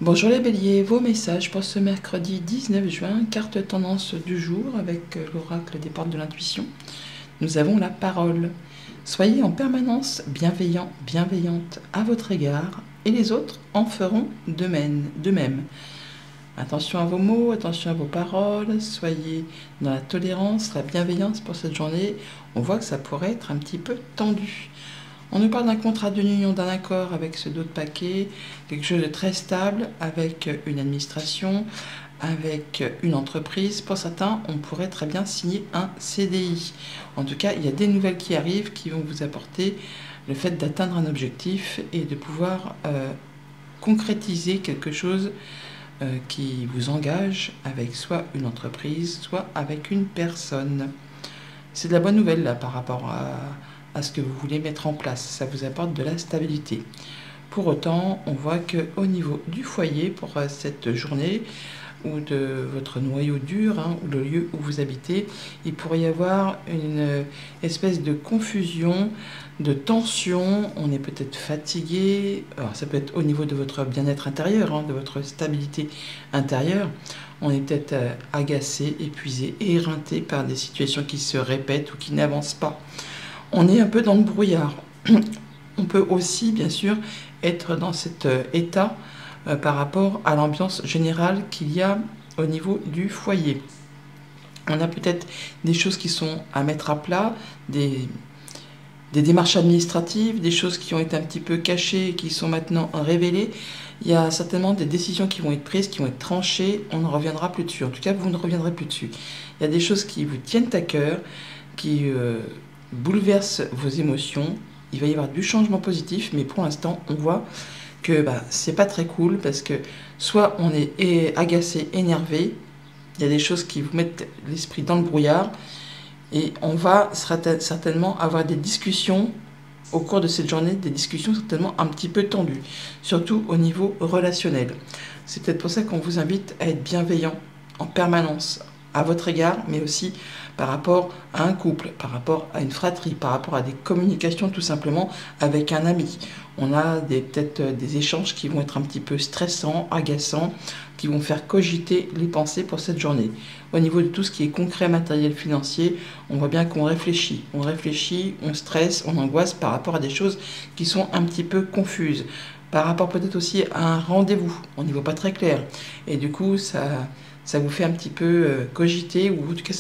Bonjour les béliers, vos messages pour ce mercredi 19 juin, carte tendance du jour avec l'oracle des portes de l'intuition. Nous avons la parole. Soyez en permanence bienveillant, bienveillante à votre égard et les autres en feront de même. Attention à vos mots, attention à vos paroles, soyez dans la tolérance, la bienveillance pour cette journée. On voit que ça pourrait être un petit peu tendu. On nous parle d'un contrat d'une union, d'un accord avec ce dos de paquet, quelque chose de très stable avec une administration, avec une entreprise. Pour certains, on pourrait très bien signer un CDI. En tout cas, il y a des nouvelles qui arrivent qui vont vous apporter le fait d'atteindre un objectif et de pouvoir concrétiser quelque chose qui vous engage avec soit une entreprise, soit avec une personne. C'est de la bonne nouvelle là par rapport à ce que vous voulez mettre en place. Ça vous apporte de la stabilité. Pour autant, on voit qu'au niveau du foyer, pour cette journée, ou de votre noyau dur, ou le lieu où vous habitez, il pourrait y avoir une espèce de confusion, de tension. On est peut-être fatigué. Alors, ça peut être au niveau de votre bien-être intérieur, de votre stabilité intérieure. On est peut-être agacé, épuisé, éreinté par des situations qui se répètent ou qui n'avancent pas. On est un peu dans le brouillard. On peut aussi, bien sûr, être dans cet état par rapport à l'ambiance générale qu'il y a au niveau du foyer. On a peut-être des choses qui sont à mettre à plat, des démarches administratives, des choses qui ont été un petit peu cachées et qui sont maintenant révélées. Il y a certainement des décisions qui vont être prises, qui vont être tranchées. On ne reviendra plus dessus. En tout cas, vous ne reviendrez plus dessus. Il y a des choses qui vous tiennent à cœur, qui bouleversent vos émotions. Il va y avoir du changement positif, mais pour l'instant, on voit que c'est pas très cool parce que soit on est agacé, énervé, il y a des choses qui vous mettent l'esprit dans le brouillard et on va certainement avoir des discussions au cours de cette journée, des discussions certainement un petit peu tendues, surtout au niveau relationnel. C'est peut-être pour ça qu'on vous invite à être bienveillant en permanence à votre égard, mais aussi par rapport à un couple, par rapport à une fratrie, par rapport à des communications tout simplement avec un ami. On a peut-être des échanges qui vont être un petit peu stressants, agaçants, qui vont faire cogiter les pensées pour cette journée. Au niveau de tout ce qui est concret, matériel, financier, on voit bien qu'on réfléchit. On réfléchit, on stresse, on angoisse par rapport à des choses qui sont un petit peu confuses. Par rapport peut-être aussi à un rendez-vous, on n'y voit pas très clair. Et du coup, ça vous fait un petit peu cogiter, ou en tout cas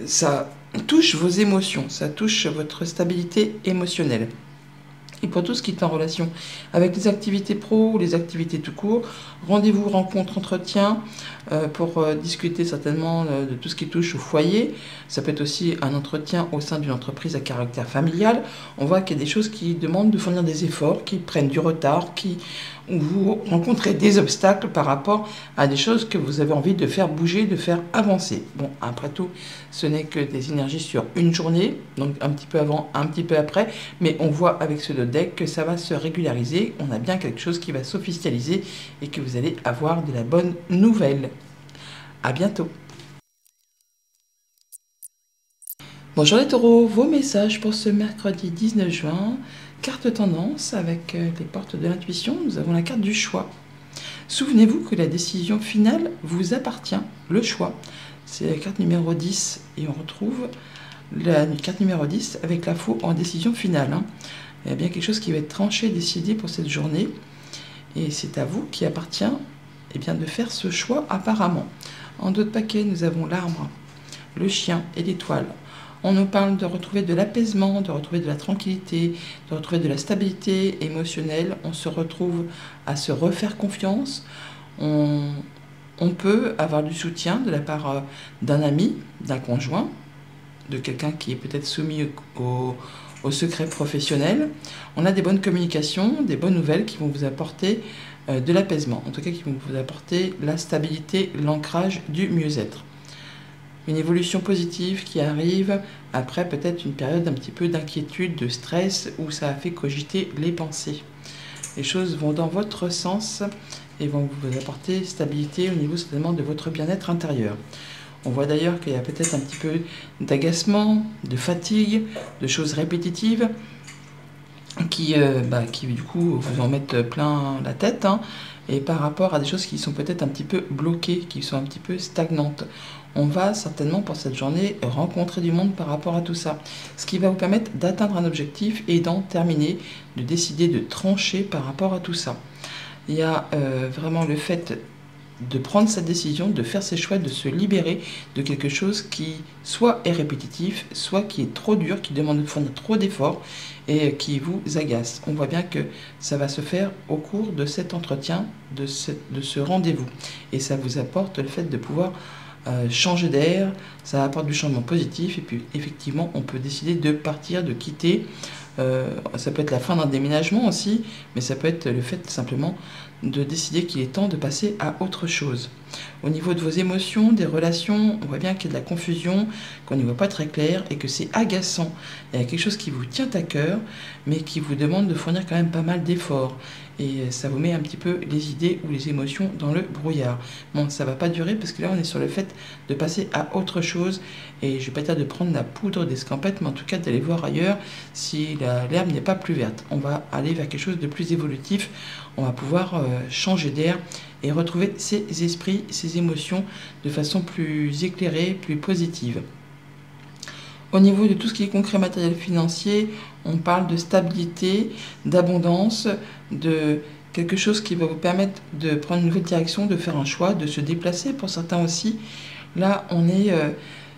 ça touche vos émotions, ça touche votre stabilité émotionnelle. Et pour tout ce qui est en relation avec les activités pro ou les activités tout court, rendez-vous, rencontre, entretien, pour discuter certainement de tout ce qui touche au foyer. Ça peut être aussi un entretien au sein d'une entreprise à caractère familial. On voit qu'il y a des choses qui demandent de fournir des efforts, qui prennent du retard, où vous rencontrez des obstacles par rapport à des choses que vous avez envie de faire bouger, de faire avancer. Bon, après tout, ce n'est que des énergies sur une journée, donc un petit peu avant, un petit peu après, mais on voit avec ce deck que ça va se régulariser. On a bien quelque chose qui va s'officialiser et que vous allez avoir de la bonne nouvelle. À bientôt. Bonjour les taureaux, vos messages pour ce mercredi 19 juin. Carte tendance avec les portes de l'intuition, nous avons la carte du choix. Souvenez-vous que la décision finale vous appartient, le choix. C'est la carte numéro 10 et on retrouve la carte numéro 10 avec la faux en décision finale. Il y a bien quelque chose qui va être tranché, décidé pour cette journée et c'est à vous qui appartient de faire ce choix apparemment. En dos de paquet, nous avons l'arbre, le chien et l'étoile. On nous parle de retrouver de l'apaisement, de retrouver de la tranquillité, de retrouver de la stabilité émotionnelle. On se retrouve à se refaire confiance. On peut avoir du soutien de la part d'un ami, d'un conjoint, de quelqu'un qui est peut-être soumis au secret professionnel. On a des bonnes communications, des bonnes nouvelles qui vont vous apporter de l'apaisement. En tout cas, qui vont vous apporter la stabilité, l'ancrage du mieux-être. Une évolution positive qui arrive après peut-être une période un petit peu d'inquiétude, de stress, où ça a fait cogiter les pensées. Les choses vont dans votre sens et vont vous apporter stabilité au niveau certainement de votre bien-être intérieur. On voit d'ailleurs qu'il y a peut-être un petit peu d'agacement, de fatigue, de choses répétitives qui du coup vous en mettent plein la tête, et par rapport à des choses qui sont peut-être un petit peu bloquées, qui sont un petit peu stagnantes. On va certainement pour cette journée rencontrer du monde par rapport à tout ça, ce qui va vous permettre d'atteindre un objectif et d'en terminer, de décider de trancher par rapport à tout ça. Il y a vraiment le fait de prendre sa décision, de faire ses choix, de se libérer de quelque chose qui soit est répétitif, soit qui est trop dur, qui demande de fournir trop d'efforts et qui vous agace. On voit bien que ça va se faire au cours de cet entretien, de ce rendez-vous. Et ça vous apporte le fait de pouvoir changer d'air, ça apporte du changement positif et puis effectivement on peut décider de partir, de quitter. Ça peut être la fin d'un déménagement aussi, mais ça peut être le fait simplement de décider qu'il est temps de passer à autre chose. Au niveau de vos émotions, des relations, on voit bien qu'il y a de la confusion, qu'on n'y voit pas très clair et que c'est agaçant. Il y a quelque chose qui vous tient à cœur, mais qui vous demande de fournir quand même pas mal d'efforts. Et ça vous met un petit peu les idées ou les émotions dans le brouillard. Bon, ça va pas durer parce que là on est sur le fait de passer à autre chose. Et je vais pas dire de prendre la poudre d'escampette, mais en tout cas d'aller voir ailleurs si l'herbe n'est pas plus verte. On va aller vers quelque chose de plus évolutif. On va pouvoir changer d'air et retrouver ses esprits, ses émotions de façon plus éclairée, plus positive. Au niveau de tout ce qui est concret, matériel, financier, on parle de stabilité, d'abondance, de quelque chose qui va vous permettre de prendre une nouvelle direction, de faire un choix, de se déplacer pour certains aussi. Là, on est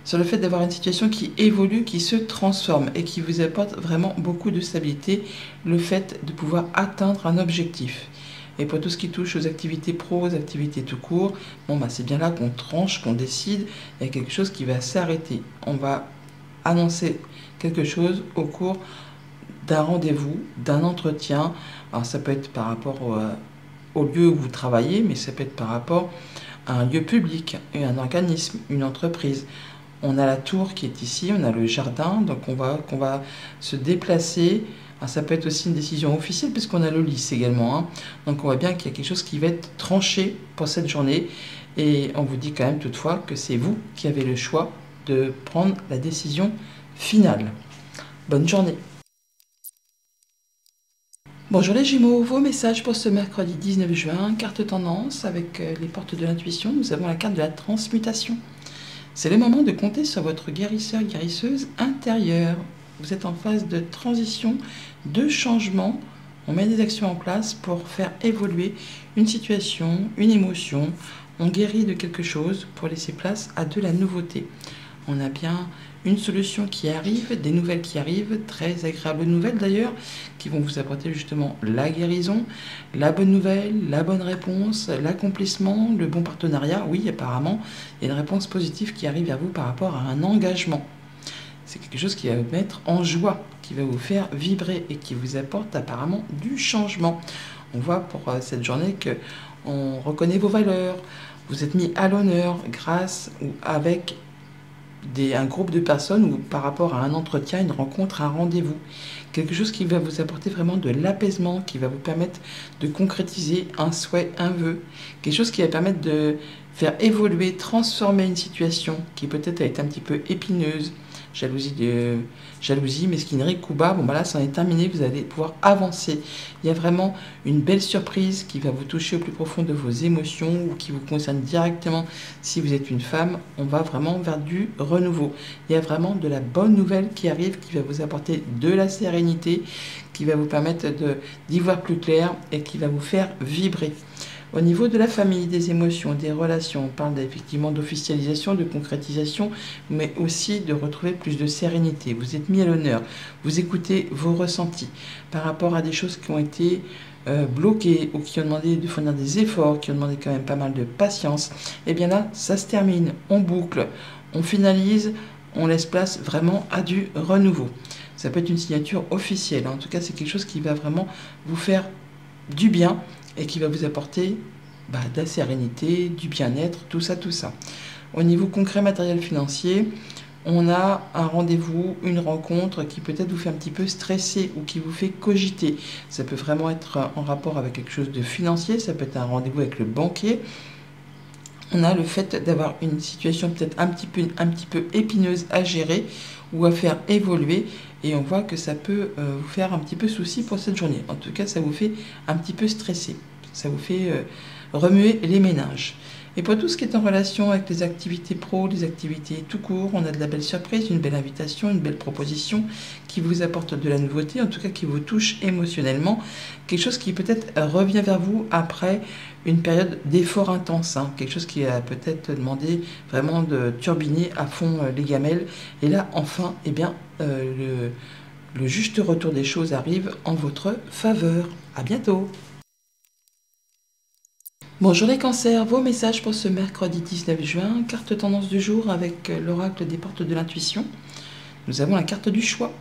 sur le fait d'avoir une situation qui évolue, qui se transforme et qui vous apporte vraiment beaucoup de stabilité, le fait de pouvoir atteindre un objectif. Et pour tout ce qui touche aux activités pro, aux activités tout court, bon, bah, c'est bien là qu'on tranche, qu'on décide, il y a quelque chose qui va s'arrêter. On va annoncer quelque chose au cours d'un rendez-vous, d'un entretien. Alors ça peut être par rapport au lieu où vous travaillez, mais ça peut être par rapport à un lieu public, un organisme, une entreprise. On a la tour qui est ici, on a le jardin, donc on va se déplacer. Alors ça peut être aussi une décision officielle puisqu'on a le lys également, hein. Donc on voit bien qu'il y a quelque chose qui va être tranché pour cette journée et on vous dit quand même toutefois que c'est vous qui avez le choix de prendre la décision finale. Bonne journée. Bonjour les Gémeaux, vos messages pour ce mercredi 19 juin, carte tendance avec les portes de l'intuition, nous avons la carte de la transmutation. C'est le moment de compter sur votre guérisseur, guérisseuse intérieure. Vous êtes en phase de transition, de changement. On met des actions en place pour faire évoluer une situation, une émotion. On guérit de quelque chose pour laisser place à de la nouveauté. On a bien une solution qui arrive, des nouvelles qui arrivent, très agréables nouvelles d'ailleurs, qui vont vous apporter justement la guérison, la bonne nouvelle, la bonne réponse, l'accomplissement, le bon partenariat. Oui, apparemment, il y a une réponse positive qui arrive vers vous par rapport à un engagement. C'est quelque chose qui va vous mettre en joie, qui va vous faire vibrer et qui vous apporte apparemment du changement. On voit pour cette journée que on reconnaît vos valeurs, vous êtes mis à l'honneur grâce ou avec un groupe de personnes ou par rapport à un entretien, une rencontre, un rendez-vous. Quelque chose qui va vous apporter vraiment de l'apaisement, qui va vous permettre de concrétiser un souhait, un vœu. Quelque chose qui va permettre de faire évoluer, transformer une situation qui peut-être a été un petit peu épineuse, jalousie, mesquinerie, coup bas, bon bah là ça en est terminé, vous allez pouvoir avancer. Il y a vraiment une belle surprise qui va vous toucher au plus profond de vos émotions ou qui vous concerne directement si vous êtes une femme. On va vraiment vers du renouveau. Il y a vraiment de la bonne nouvelle qui arrive, qui va vous apporter de la sérénité, qui va vous permettre d'y voir plus clair et qui va vous faire vibrer. Au niveau de la famille, des émotions, des relations, on parle effectivement d'officialisation, de concrétisation, mais aussi de retrouver plus de sérénité. Vous êtes mis à l'honneur, vous écoutez vos ressentis par rapport à des choses qui ont été bloquées ou qui ont demandé de fournir des efforts, qui ont demandé quand même pas mal de patience. Et bien là, ça se termine, on boucle, on finalise, on laisse place vraiment à du renouveau. Ça peut être une signature officielle, en tout cas c'est quelque chose qui va vraiment vous faire du bien et qui va vous apporter de la sérénité, du bien-être, tout ça, tout ça. Au niveau concret, matériel, financier, on a un rendez-vous, une rencontre qui peut-être vous fait un petit peu stresser ou qui vous fait cogiter. Ça peut vraiment être en rapport avec quelque chose de financier, ça peut être un rendez-vous avec le banquier. On a le fait d'avoir une situation peut-être un petit peu épineuse à gérer ou à faire évoluer et on voit que ça peut vous faire un petit peu souci pour cette journée. En tout cas, ça vous fait un petit peu stresser. Ça vous fait remuer les méninges. Et pour tout ce qui est en relation avec les activités pro, les activités tout court, on a de la belle surprise, une belle invitation, une belle proposition qui vous apporte de la nouveauté, en tout cas qui vous touche émotionnellement. Quelque chose qui peut-être revient vers vous après une période d'effort intense, hein. Quelque chose qui a peut-être demandé vraiment de turbiner à fond les gamelles. Et là, enfin, eh bien, le juste retour des choses arrive en votre faveur. À bientôt! Bonjour les cancers, vos messages pour ce mercredi 19 juin, carte tendance du jour avec l'oracle des portes de l'intuition. Nous avons la carte du choix.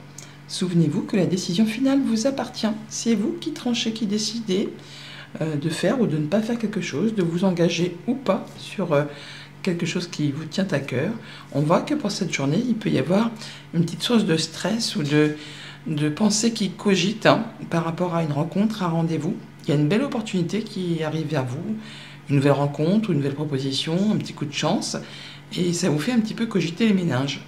Souvenez-vous que la décision finale vous appartient. C'est vous qui tranchez, qui décidez de faire ou de ne pas faire quelque chose, de vous engager ou pas sur quelque chose qui vous tient à cœur. On voit que pour cette journée, il peut y avoir une petite source de stress ou de pensée qui cogite par rapport à une rencontre, un rendez-vous. Il y a une belle opportunité qui arrive vers vous, une nouvelle rencontre, une nouvelle proposition, un petit coup de chance, et ça vous fait un petit peu cogiter les méninges.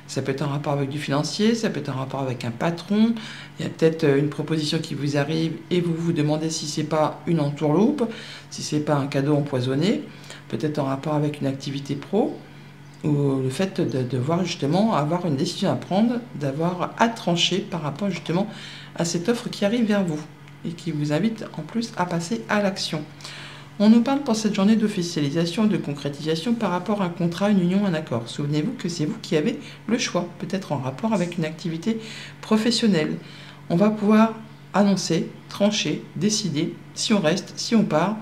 Ça peut être en rapport avec du financier, ça peut être en rapport avec un patron, il y a peut-être une proposition qui vous arrive et vous vous demandez si c'est pas une entourloupe, si c'est pas un cadeau empoisonné, peut-être en rapport avec une activité pro, ou le fait de devoir justement avoir une décision à prendre, d'avoir à trancher par rapport justement à cette offre qui arrive vers vous et qui vous invite en plus à passer à l'action. On nous parle pour cette journée d'officialisation, de concrétisation par rapport à un contrat, une union, un accord. Souvenez-vous que c'est vous qui avez le choix, peut-être en rapport avec une activité professionnelle. On va pouvoir annoncer, trancher, décider si on reste, si on part.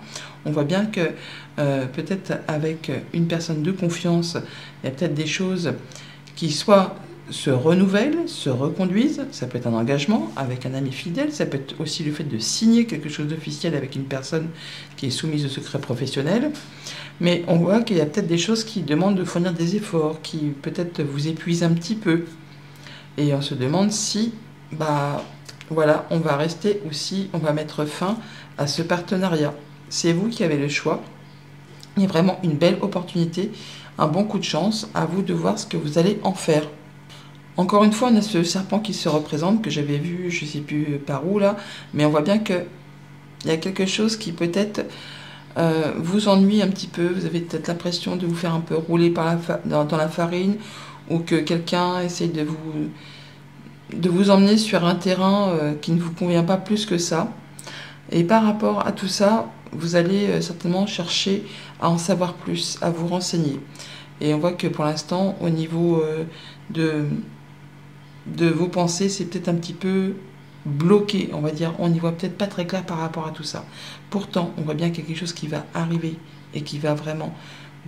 On voit bien que peut-être avec une personne de confiance, il y a peut-être des choses qui soit se renouvellent, se reconduisent. Ça peut être un engagement avec un ami fidèle, ça peut être aussi le fait de signer quelque chose d'officiel avec une personne qui est soumise au secret professionnel. Mais on voit qu'il y a peut-être des choses qui demandent de fournir des efforts, qui peut-être vous épuisent un petit peu. Et on se demande si, voilà, on va rester ou si on va mettre fin à ce partenariat. C'est vous qui avez le choix. Il y a vraiment une belle opportunité, un bon coup de chance. À vous de voir ce que vous allez en faire. Encore une fois, on a ce serpent qui se représente, que j'avais vu, je ne sais plus par où là, mais on voit bien qu'il y a quelque chose qui peut-être vous ennuie un petit peu. Vous avez peut-être l'impression de vous faire un peu rouler dans la farine, ou que quelqu'un essaie de vous emmener sur un terrain qui ne vous convient pas plus que ça. Et par rapport à tout ça, vous allez certainement chercher à en savoir plus, à vous renseigner. Et on voit que pour l'instant, au niveau de vos pensées, c'est peut-être un petit peu bloqué, on va dire. On n'y voit peut-être pas très clair par rapport à tout ça. Pourtant, on voit bien qu'il y a quelque chose qui va arriver et qui va vraiment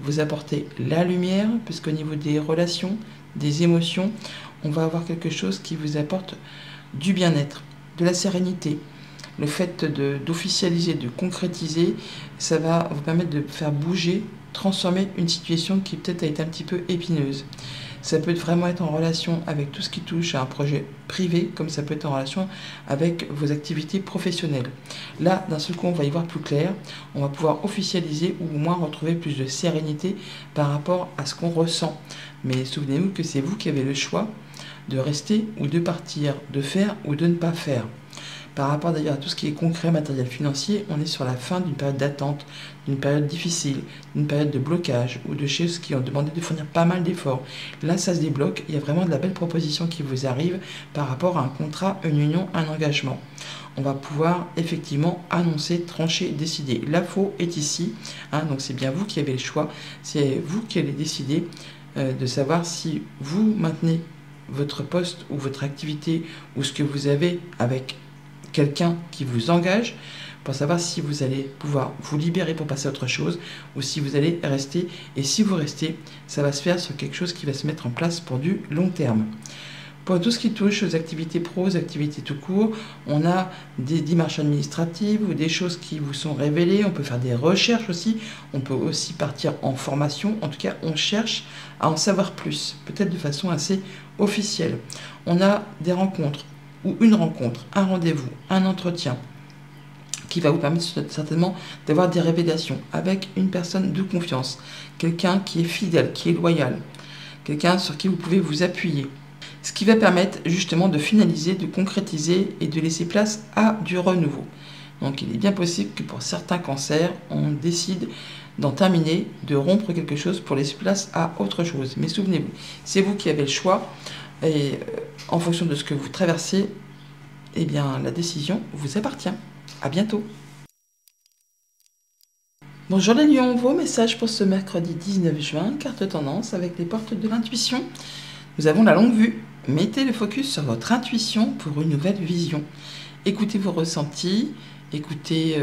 vous apporter la lumière, puisqu'au niveau des relations, des émotions, on va avoir quelque chose qui vous apporte du bien-être, de la sérénité. Le fait d'officialiser, de concrétiser, ça va vous permettre de faire bouger, transformer une situation qui peut-être a été un petit peu épineuse. Ça peut vraiment être en relation avec tout ce qui touche à un projet privé, comme ça peut être en relation avec vos activités professionnelles. Là, d'un seul coup, on va y voir plus clair. On va pouvoir officialiser ou au moins retrouver plus de sérénité par rapport à ce qu'on ressent. Mais souvenez-vous que c'est vous qui avez le choix de rester ou de partir, de faire ou de ne pas faire. Par rapport d'ailleurs à tout ce qui est concret, matériel, financier, on est sur la fin d'une période d'attente, d'une période difficile, d'une période de blocage ou de choses qui ont demandé de fournir pas mal d'efforts. Là, ça se débloque, il y a vraiment de la belle proposition qui vous arrive par rapport à un contrat, une union, un engagement. On va pouvoir effectivement annoncer, trancher, décider. L'info est ici, donc c'est bien vous qui avez le choix, c'est vous qui allez décider de savoir si vous maintenez votre poste ou votre activité ou ce que vous avez avec quelqu'un qui vous engage, pour savoir si vous allez pouvoir vous libérer pour passer à autre chose ou si vous allez rester. Et si vous restez, ça va se faire sur quelque chose qui va se mettre en place pour du long terme. Pour tout ce qui touche aux activités pro, aux activités tout court, on a des démarches administratives ou des choses qui vous sont révélées. On peut faire des recherches aussi. On peut aussi partir en formation. En tout cas, on cherche à en savoir plus, peut-être de façon assez officielle. On a des rencontres ou une rencontre, un rendez-vous, un entretien qui va vous permettre certainement d'avoir des révélations avec une personne de confiance, quelqu'un qui est fidèle, qui est loyal, quelqu'un sur qui vous pouvez vous appuyer. Ce qui va permettre justement de finaliser, de concrétiser et de laisser place à du renouveau. Donc il est bien possible que pour certains cancers, on décide d'en terminer, de rompre quelque chose pour laisser place à autre chose. Mais souvenez-vous, c'est vous qui avez le choix, et en fonction de ce que vous traversez, eh bien la décision vous appartient. À bientôt. Bonjour les lions, vos messages pour ce mercredi 19 juin, carte tendance avec les portes de l'intuition. Nous avons la longue vue. Mettez le focus sur votre intuition pour une nouvelle vision. Écoutez vos ressentis, écoutez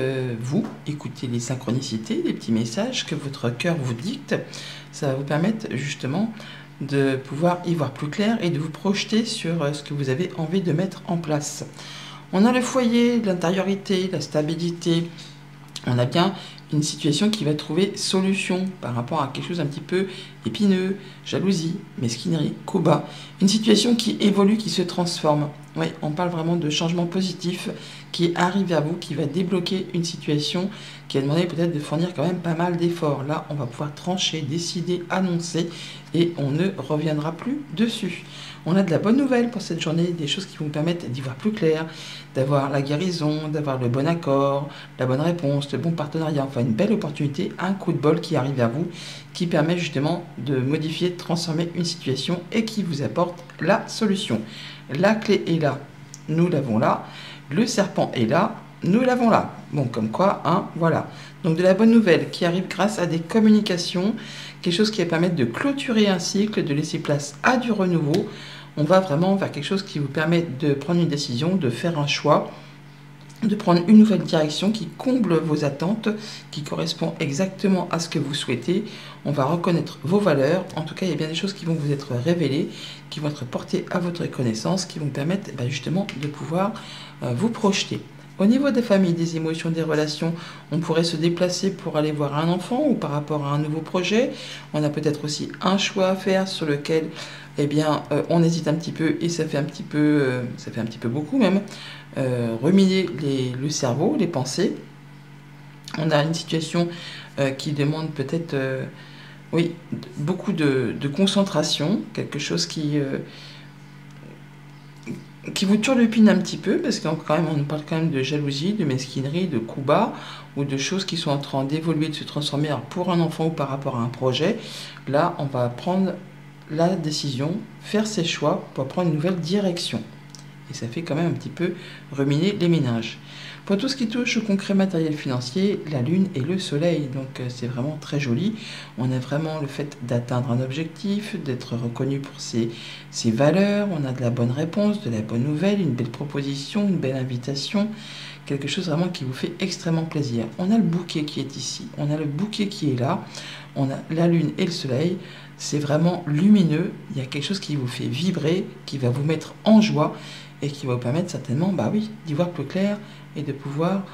écoutez les synchronicités, les petits messages que votre cœur vous dicte. Ça va vous permettre justement de pouvoir y voir plus clair et de vous projeter sur ce que vous avez envie de mettre en place. On a le foyer, l'intériorité, la stabilité. On a bien une situation qui va trouver solution par rapport à quelque chose un petit peu épineux, jalousie, mesquinerie, combat. Une situation qui évolue, qui se transforme. Oui, on parle vraiment de changement positif qui arrive à vous, qui va débloquer une situation qui a demandé peut-être de fournir quand même pas mal d'efforts. Là, on va pouvoir trancher, décider, annoncer et on ne reviendra plus dessus. On a de la bonne nouvelle pour cette journée, des choses qui vont vous permettre d'y voir plus clair, d'avoir la guérison, d'avoir le bon accord, la bonne réponse, le bon partenariat, enfin une belle opportunité, un coup de bol qui arrive à vous, qui permet justement de modifier, de transformer une situation et qui vous apporte la solution. La clé est là, nous l'avons là, le serpent est là, nous l'avons là. Bon, comme quoi, hein, voilà. Donc de la bonne nouvelle qui arrive grâce à des communications, quelque chose qui va permettre de clôturer un cycle, de laisser place à du renouveau. On va vraiment vers quelque chose qui vous permet de prendre une décision, de faire un choix, de prendre une nouvelle direction qui comble vos attentes, qui correspond exactement à ce que vous souhaitez. On va reconnaître vos valeurs. En tout cas, il y a bien des choses qui vont vous être révélées, qui vont être portées à votre connaissance, qui vont permettre justement de pouvoir vous projeter. Au niveau des familles, des émotions, des relations, on pourrait se déplacer pour aller voir un enfant ou par rapport à un nouveau projet. On a peut-être aussi un choix à faire sur lequel on hésite un petit peu et ça fait un petit peu beaucoup même, ruminer le cerveau, les pensées. On a une situation qui demande peut-être beaucoup de concentration, quelque chose qui vous turlupine un petit peu, parce qu'on on parle quand même de jalousie, de mesquinerie, de coups bas, ou de choses qui sont en train d'évoluer, de se transformer pour un enfant ou par rapport à un projet. Là, on va prendre la décision, faire ses choix pour prendre une nouvelle direction. Et ça fait quand même un petit peu ruminer les ménages. Pour tout ce qui touche au concret matériel financier, la lune et le soleil, donc c'est vraiment très joli. On a vraiment le fait d'atteindre un objectif, d'être reconnu pour ses valeurs, on a de la bonne réponse, de la bonne nouvelle, une belle proposition, une belle invitation, quelque chose vraiment qui vous fait extrêmement plaisir. On a le bouquet qui est ici, on a le bouquet qui est là, on a la lune et le soleil, c'est vraiment lumineux, il y a quelque chose qui vous fait vibrer, qui va vous mettre en joie et qui va vous permettre certainement d'y voir plus clair et de pouvoir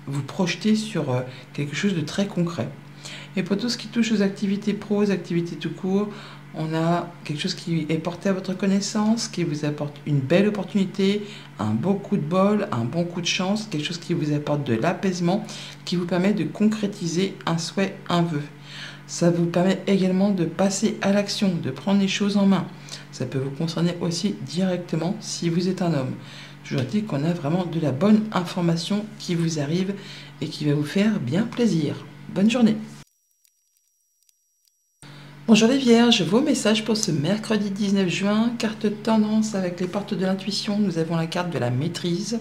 vous projeter sur quelque chose de très concret. Et pour tout ce qui touche aux activités pro, aux activités tout court, on a quelque chose qui est porté à votre connaissance, qui vous apporte une belle opportunité, un beau coup de bol, un bon coup de chance, quelque chose qui vous apporte de l'apaisement, qui vous permet de concrétiser un souhait, un vœu. Ça vous permet également de passer à l'action, de prendre les choses en main. Ça peut vous concerner aussi directement si vous êtes un homme. Je vous dis qu'on a vraiment de la bonne information qui vous arrive et qui va vous faire bien plaisir. Bonne journée. Bonjour les vierges, vos messages pour ce mercredi 19 juin, carte tendance avec les portes de l'intuition, nous avons la carte de la maîtrise.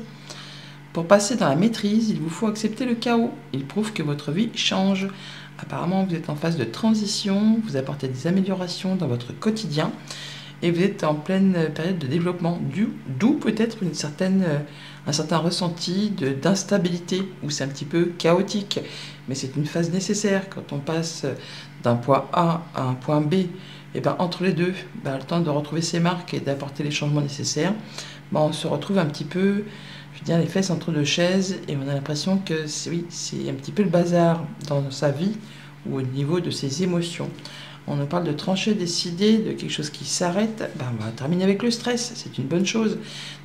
Pour passer dans la maîtrise, il vous faut accepter le chaos. Il prouve que votre vie change. Apparemment, vous êtes en phase de transition, vous apportez des améliorations dans votre quotidien et vous êtes en pleine période de développement, d'où peut-être un certain ressenti d'instabilité, où c'est un petit peu chaotique. Mais c'est une phase nécessaire quand on passe d'un point A à un point B. Et entre les deux, le temps de retrouver ses marques et d'apporter les changements nécessaires, on se retrouve un petit peu, je veux dire, les fesses entre deux chaises, et on a l'impression que c'est un petit peu le bazar dans sa vie ou au niveau de ses émotions. On nous parle de trancher, décider, de quelque chose qui s'arrête. On va terminer avec le stress, c'est une bonne chose.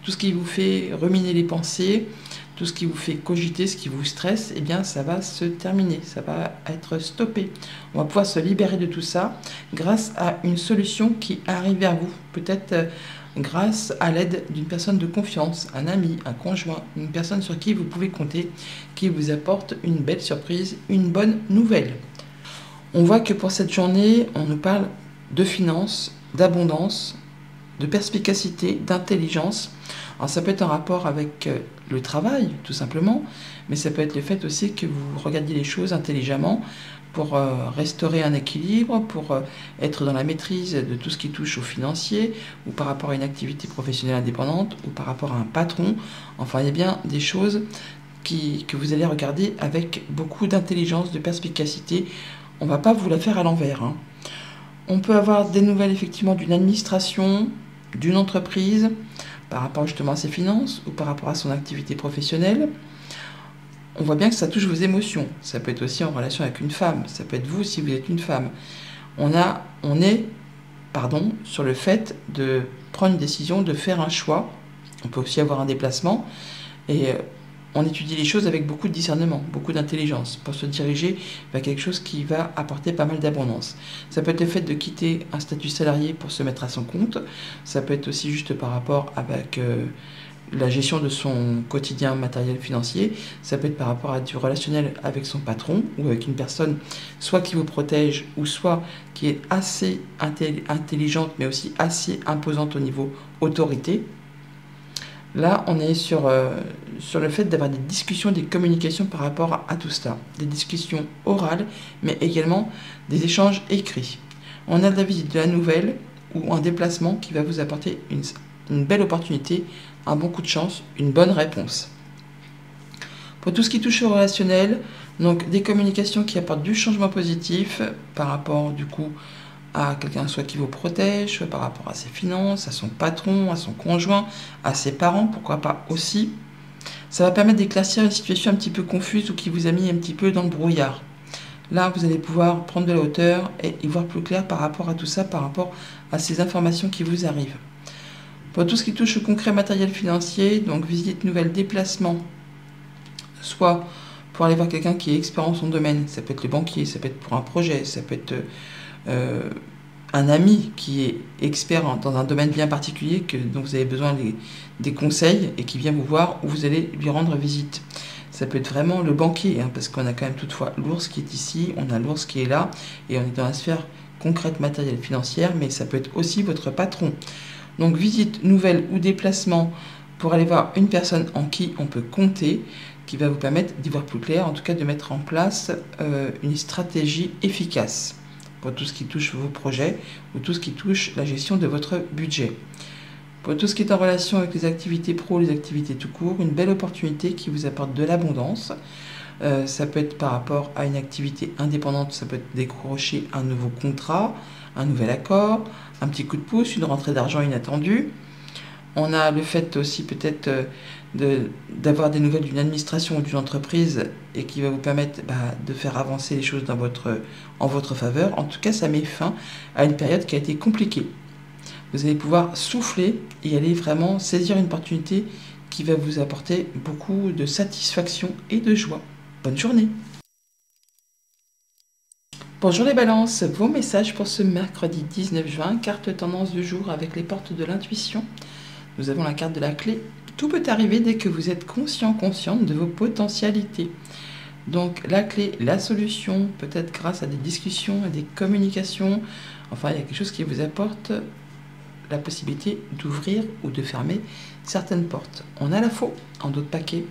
Tout ce qui vous fait ruminer les pensées, tout ce qui vous fait cogiter, ce qui vous stresse, ça va se terminer, ça va être stoppé. On va pouvoir se libérer de tout ça grâce à une solution qui arrive vers vous. Peut-être grâce à l'aide d'une personne de confiance, un ami, un conjoint, une personne sur qui vous pouvez compter, qui vous apporte une belle surprise, une bonne nouvelle. On voit que pour cette journée, on nous parle de finances, d'abondance, de perspicacité, d'intelligence. Alors ça peut être en rapport avec le travail, tout simplement, mais ça peut être le fait aussi que vous regardiez les choses intelligemment pour restaurer un équilibre, pour être dans la maîtrise de tout ce qui touche au financier, ou par rapport à une activité professionnelle indépendante, ou par rapport à un patron. Enfin, il y a bien des choses que vous allez regarder avec beaucoup d'intelligence, de perspicacité. On ne va pas vous la faire à l'envers, hein. On peut avoir des nouvelles effectivement d'une administration, d'une entreprise, par rapport justement à ses finances ou par rapport à son activité professionnelle. On voit bien que ça touche vos émotions. Ça peut être aussi en relation avec une femme. Ça peut être vous si vous êtes une femme. On est sur le fait de prendre une décision, de faire un choix. On peut aussi avoir un déplacement. Et on étudie les choses avec beaucoup de discernement, beaucoup d'intelligence, pour se diriger vers quelque chose qui va apporter pas mal d'abondance. Ça peut être le fait de quitter un statut salarié pour se mettre à son compte. Ça peut être aussi juste par rapport avec la gestion de son quotidien matériel financier. Ça peut être par rapport à du relationnel avec son patron ou avec une personne soit qui vous protège ou soit qui est assez intelligente mais aussi assez imposante au niveau autorité. Là, on est sur le fait d'avoir des discussions, des communications par rapport à tout cela. Des discussions orales, mais également des échanges écrits. On a de la visite de la nouvelle ou un déplacement qui va vous apporter une belle opportunité, un bon coup de chance, une bonne réponse. Pour tout ce qui touche au relationnel, donc des communications qui apportent du changement positif par rapport du coup à quelqu'un soit qui vous protège, soit par rapport à ses finances, à son patron, à son conjoint, à ses parents, pourquoi pas aussi. Ça va permettre d'éclaircir une situation un petit peu confuse ou qui vous a mis un petit peu dans le brouillard. Là, vous allez pouvoir prendre de la hauteur et y voir plus clair par rapport à tout ça, par rapport à ces informations qui vous arrivent. Pour tout ce qui touche au concret matériel financier, donc visite, nouvelle, déplacement, soit pour aller voir quelqu'un qui est expert en son domaine, ça peut être le banquier, ça peut être pour un projet, ça peut être un ami qui est expert dans un domaine bien particulier, dont vous avez besoin des conseils et qui vient vous voir ou vous allez lui rendre visite. Ça peut être vraiment le banquier, hein, parce qu'on a quand même toutefois l'ours qui est ici, on a l'ours qui est là, et on est dans la sphère concrète, matérielle, financière, mais ça peut être aussi votre patron. Donc visite, nouvelle ou déplacement pour aller voir une personne en qui on peut compter, qui va vous permettre d'y voir plus clair, en tout cas de mettre en place une stratégie efficace pour tout ce qui touche vos projets ou tout ce qui touche la gestion de votre budget. Pour tout ce qui est en relation avec les activités pro, les activités tout court, une belle opportunité qui vous apporte de l'abondance. Ça peut être par rapport à une activité indépendante, ça peut être décrocher un nouveau contrat, un nouvel accord, un petit coup de pouce, une rentrée d'argent inattendue. On a le fait aussi peut-être d'avoir des nouvelles d'une administration ou d'une entreprise et qui va vous permettre de faire avancer les choses en votre faveur. En tout cas, ça met fin à une période qui a été compliquée. Vous allez pouvoir souffler et aller vraiment saisir une opportunité qui va vous apporter beaucoup de satisfaction et de joie. Bonne journée! Bonjour les balances, vos messages pour ce mercredi 19 juin, carte tendance du jour avec les portes de l'intuition. Nous avons la carte de la clé. Tout peut arriver dès que vous êtes consciente de vos potentialités. Donc la clé, la solution, peut-être grâce à des discussions, à des communications. Enfin, il y a quelque chose qui vous apporte la possibilité d'ouvrir ou de fermer certaines portes. On a la faux en d'autres paquets.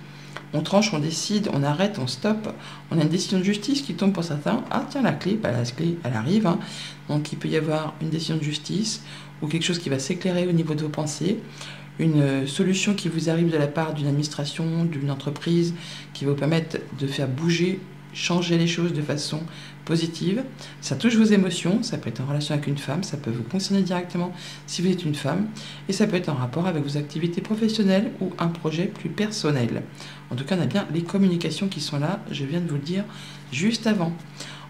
On tranche, on décide, on arrête, on stoppe. On a une décision de justice qui tombe pour certains. Ah tiens, la clé, la clé, elle arrive. Hein. Donc il peut y avoir une décision de justice ou quelque chose qui va s'éclairer au niveau de vos pensées. Une solution qui vous arrive de la part d'une administration, d'une entreprise, qui va vous permettre de faire bouger, changer les choses de façon positive. Ça touche vos émotions, ça peut être en relation avec une femme, ça peut vous concerner directement si vous êtes une femme, et ça peut être en rapport avec vos activités professionnelles ou un projet plus personnel. En tout cas, on a bien les communications qui sont là, je viens de vous le dire juste avant.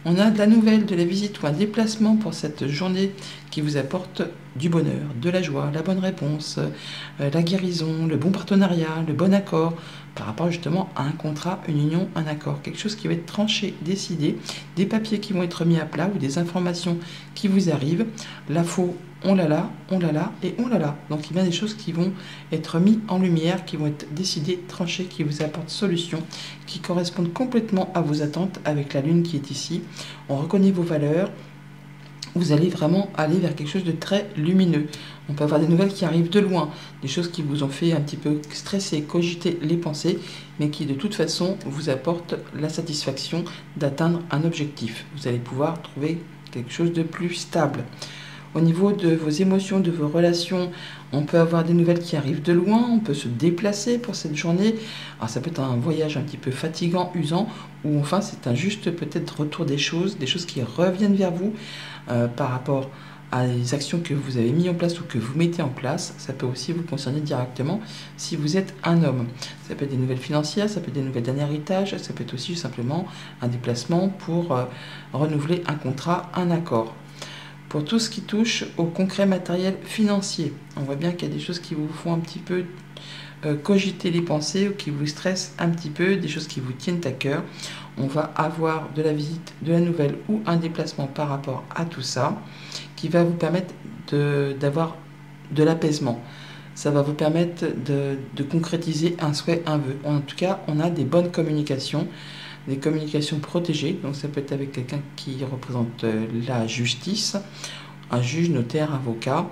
On a de la nouvelle, de la visite ou un déplacement pour cette journée qui vous apporte du bonheur, de la joie, la bonne réponse, la guérison, le bon partenariat, le bon accord par rapport justement à un contrat, une union, un accord, quelque chose qui va être tranché, décidé, des papiers qui vont être mis à plat ou des informations qui vous arrivent. L'info, on l'a là et on l'a là. Donc il y a des choses qui vont être mises en lumière, qui vont être décidées, tranchées, qui vous apportent solution, qui correspondent complètement à vos attentes avec la lune qui est ici. On reconnaît vos valeurs. Vous allez vraiment aller vers quelque chose de très lumineux. On peut avoir des nouvelles qui arrivent de loin, des choses qui vous ont fait un petit peu stresser, cogiter les pensées, mais qui de toute façon vous apportent la satisfaction d'atteindre un objectif. Vous allez pouvoir trouver quelque chose de plus stable. Au niveau de vos émotions, de vos relations, on peut avoir des nouvelles qui arrivent de loin, on peut se déplacer pour cette journée. Alors ça peut être un voyage un petit peu fatigant, usant, ou enfin c'est un juste peut-être retour des choses qui reviennent vers vous par rapport à des actions que vous avez mises en place ou que vous mettez en place. Ça peut aussi vous concerner directement si vous êtes un homme. Ça peut être des nouvelles financières, ça peut être des nouvelles d'un héritage, ça peut être aussi simplement un déplacement pour renouveler un contrat, un accord. Pour tout ce qui touche au concret matériel financier, on voit bien qu'il y a des choses qui vous font un petit peu cogiter les pensées ou qui vous stressent un petit peu, des choses qui vous tiennent à cœur. On va avoir de la visite, de la nouvelle ou un déplacement par rapport à tout ça qui va vous permettre d'avoir de l'apaisement. Ça va vous permettre de concrétiser un souhait, un vœu. En tout cas, on a des bonnes communications, des communications protégées. Donc ça peut être avec quelqu'un qui représente la justice, un juge, notaire, avocat,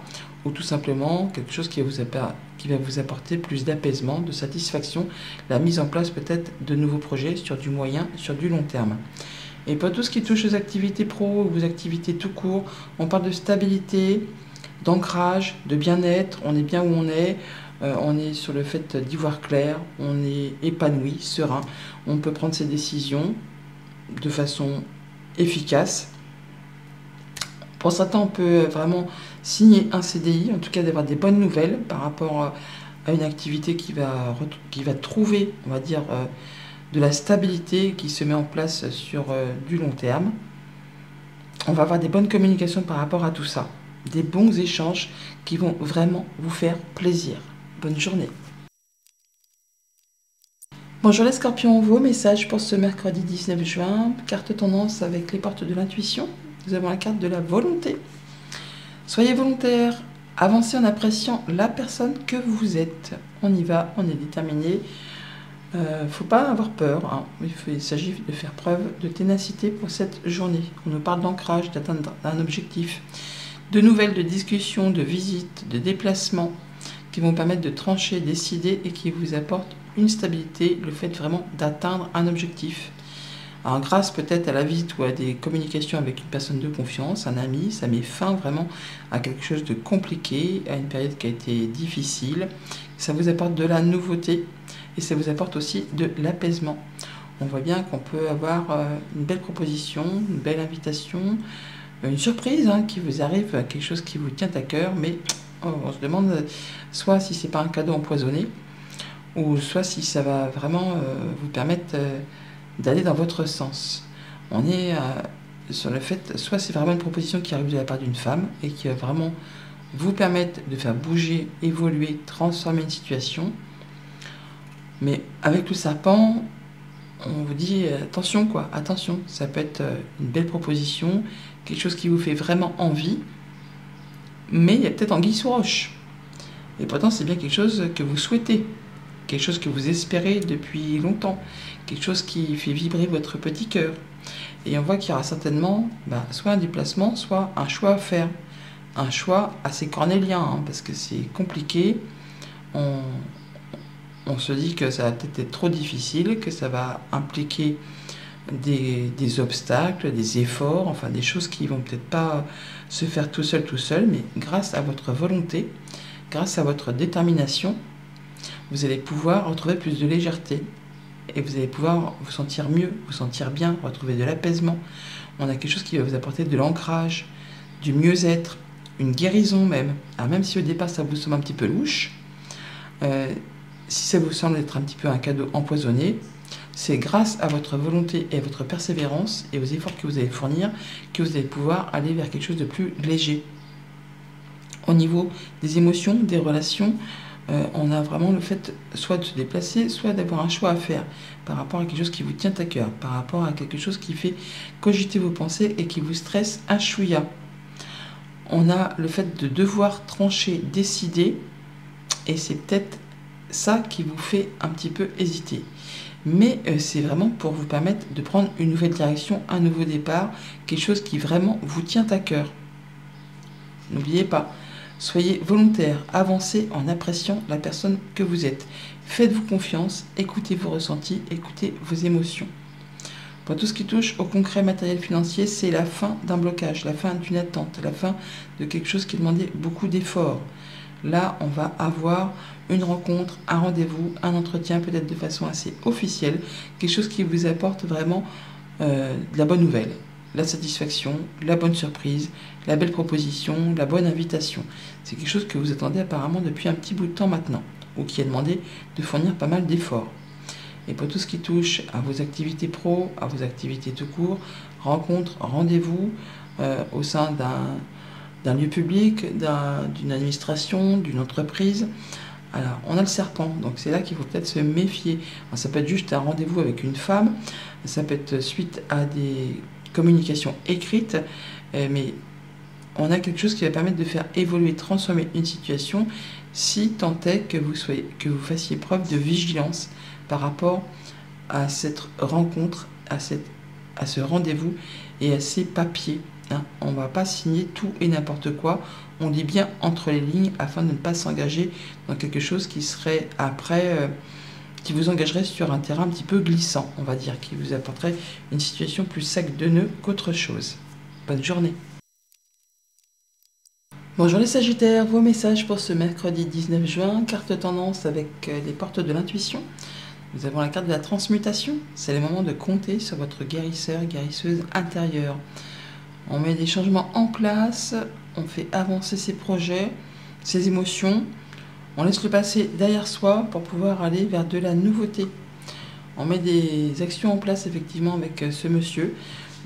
ou tout simplement quelque chose qui va vous apporter plus d'apaisement, de satisfaction, la mise en place peut-être de nouveaux projets sur du moyen, sur du long terme. Et pour tout ce qui touche aux activités pro, ou aux activités tout court, on parle de stabilité, d'ancrage, de bien-être, on est bien où on est sur le fait d'y voir clair, on est épanoui, serein, on peut prendre ses décisions de façon efficace. Pour certains, on peut vraiment signer un CDI, en tout cas d'avoir des bonnes nouvelles par rapport à une activité qui va trouver, on va dire, de la stabilité qui se met en place sur du long terme. On va avoir des bonnes communications par rapport à tout ça, des bons échanges qui vont vraiment vous faire plaisir. Bonne journée. Bonjour les scorpions, vos messages pour ce mercredi 19 juin, carte tendance avec les portes de l'intuition. Nous avons la carte de la volonté. Soyez volontaire, avancez en appréciant la personne que vous êtes. On y va, on est déterminé. Faut pas avoir peur, hein. Il s'agit de faire preuve de ténacité pour cette journée. On nous parle d'ancrage, d'atteindre un objectif, de nouvelles, de discussions, de visites, de déplacements qui vont permettre de trancher, décider et qui vous apportent une stabilité, le fait vraiment d'atteindre un objectif. Alors grâce peut-être à la visite ou à des communications avec une personne de confiance, un ami, ça met fin vraiment à quelque chose de compliqué, à une période qui a été difficile. Ça vous apporte de la nouveauté et ça vous apporte aussi de l'apaisement. On voit bien qu'on peut avoir une belle proposition, une belle invitation, une surprise qui vous arrive, quelque chose qui vous tient à cœur, mais on se demande soit si c'est pas un cadeau empoisonné, ou soit si ça va vraiment vous permettre d'aller dans votre sens. On est sur le fait, soit c'est vraiment une proposition qui arrive de la part d'une femme et qui va vraiment vous permettre de faire bouger, évoluer, transformer une situation. Mais avec le serpent, on vous dit attention quoi, attention, ça peut être une belle proposition, quelque chose qui vous fait vraiment envie, mais il y a peut-être anguille sous roche. Et pourtant c'est bien quelque chose que vous souhaitez, quelque chose que vous espérez depuis longtemps, quelque chose qui fait vibrer votre petit cœur. Et on voit qu'il y aura certainement soit un déplacement, soit un choix à faire. Un choix assez cornélien, parce que c'est compliqué. On se dit que ça va peut-être être trop difficile, que ça va impliquer des obstacles, des efforts, enfin des choses qui vont peut-être pas se faire tout seul, mais grâce à votre volonté, grâce à votre détermination, vous allez pouvoir retrouver plus de légèreté et vous allez pouvoir vous sentir mieux, vous sentir bien, retrouver de l'apaisement. On a quelque chose qui va vous apporter de l'ancrage, du mieux-être, une guérison même. Alors même si au départ ça vous semble un petit peu louche, si ça vous semble être un petit peu un cadeau empoisonné, c'est grâce à votre volonté et à votre persévérance et aux efforts que vous allez fournir que vous allez pouvoir aller vers quelque chose de plus léger. Au niveau des émotions, des relations, on a vraiment le fait soit de se déplacer, soit d'avoir un choix à faire par rapport à quelque chose qui vous tient à cœur, par rapport à quelque chose qui fait cogiter vos pensées et qui vous stresse un chouïa. On a le fait de devoir trancher, décider, et c'est peut-être ça qui vous fait un petit peu hésiter. Mais c'est vraiment pour vous permettre de prendre une nouvelle direction, un nouveau départ, quelque chose qui vraiment vous tient à cœur. N'oubliez pas, soyez volontaire, avancez en appréciant la personne que vous êtes. Faites-vous confiance, écoutez vos ressentis, écoutez vos émotions. Pour tout ce qui touche au concret matériel financier, c'est la fin d'un blocage, la fin d'une attente, la fin de quelque chose qui demandait beaucoup d'efforts. Là, on va avoir une rencontre, un rendez-vous, un entretien, peut-être de façon assez officielle, quelque chose qui vous apporte vraiment de la bonne nouvelle, la satisfaction, la bonne surprise, la belle proposition, la bonne invitation. C'est quelque chose que vous attendez apparemment depuis un petit bout de temps maintenant, ou qui a demandé de fournir pas mal d'efforts. Et pour tout ce qui touche à vos activités pro, à vos activités tout court, rencontres, rendez-vous au sein d'un lieu public, d'une administration, d'une entreprise. Alors, on a le serpent, donc c'est là qu'il faut peut-être se méfier. Alors, ça peut être juste un rendez-vous avec une femme, ça peut être suite à des communications écrites, mais on a quelque chose qui va permettre de faire évoluer, transformer une situation, si tant est que vous fassiez preuve de vigilance par rapport à cette rencontre, à ce rendez-vous et à ces papiers. On ne va pas signer tout et n'importe quoi, on lit bien entre les lignes afin de ne pas s'engager dans quelque chose qui serait après, qui vous engagerait sur un terrain un petit peu glissant, on va dire, qui vous apporterait une situation plus sac de nœuds qu'autre chose. Bonne journée. Bonjour les Sagittaires, vos messages pour ce mercredi 19 juin, carte tendance avec les portes de l'intuition. Nous avons la carte de la transmutation, c'est le moment de compter sur votre guérisseur, guérisseuse intérieure. On met des changements en place, on fait avancer ses projets, ses émotions, on laisse le passé derrière soi pour pouvoir aller vers de la nouveauté. On met des actions en place effectivement avec ce monsieur,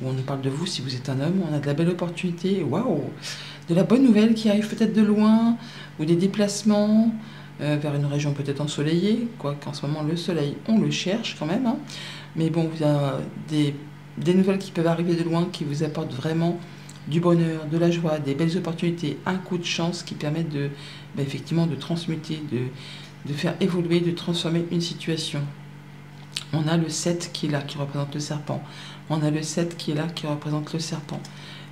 où on nous parle de vous si vous êtes un homme, on a de la belle opportunité, waouh, de la bonne nouvelle qui arrive peut-être de loin, ou des déplacements vers une région peut-être ensoleillée, quoiqu'en ce moment le soleil on le cherche quand même, mais bon, il y a des nouvelles qui peuvent arriver de loin qui vous apportent vraiment du bonheur, de la joie, des belles opportunités, un coup de chance qui permettent effectivement de transmuter, de faire évoluer, de transformer une situation. On a le 7 qui est là, qui représente le serpent. On a le 7 qui est là, qui représente le serpent.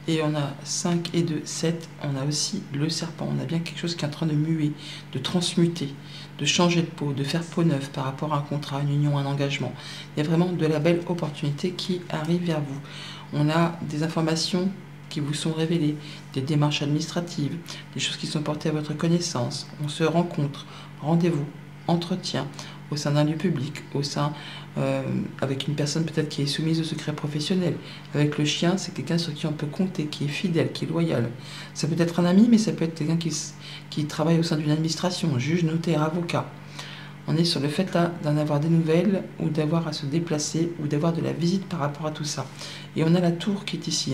Et on a 5 et 2, 7, on a aussi le serpent. On a bien quelque chose qui est en train de muer, de transmuter, de changer de peau, de faire peau neuve par rapport à un contrat, une union, un engagement. Il y a vraiment de la belle opportunité qui arrive vers vous. On a des informations qui vous sont révélées, des démarches administratives, des choses qui sont portées à votre connaissance. On se rencontre, rendez-vous, entretien au sein d'un lieu public, avec une personne peut-être qui est soumise au secret professionnel. Avec le chien, c'est quelqu'un sur qui on peut compter, qui est fidèle, qui est loyal. Ça peut être un ami, mais ça peut être quelqu'un qui travaille au sein d'une administration, juge, notaire, avocat. On est sur le fait là d'en avoir des nouvelles, ou d'avoir à se déplacer, ou d'avoir de la visite par rapport à tout ça. Et on a la tour qui est ici,